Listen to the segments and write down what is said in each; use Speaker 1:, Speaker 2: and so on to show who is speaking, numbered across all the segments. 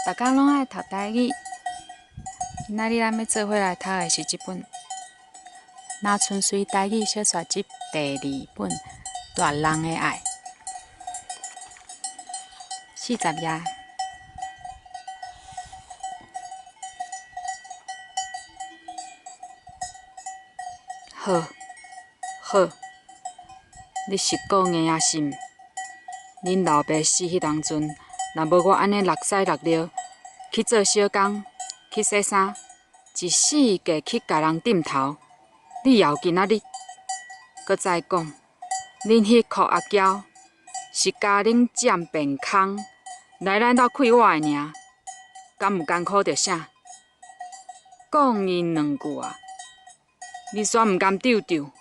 Speaker 1: 大家拢爱读台语，今仔日咱要做伙来读的是这本《那纯粹台语小说集》第2本《大人的爱》，40页。好，好，你是个硬仔心。恁老爸死迄当阵，若无我安尼六屎六尿去做小工，去洗衫，一世界去甲人顶头，你也有今仔日。搁再讲，恁迄箍阿娇是家恁占便空，来咱兜开我的尔，敢有艰苦着啥？讲因两句啊，你煞毋甘丢丢，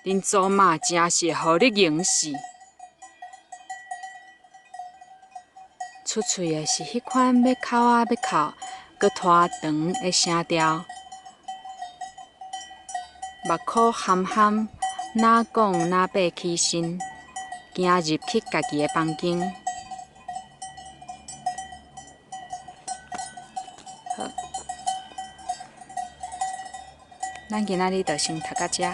Speaker 1: 恁祖妈真是会互你凝死。出喙的是迄款要哭啊要哭，搁拖长的声调，目眶含含，哪讲哪爬起身，行入去家己的房间。好，咱今仔日就先读到这。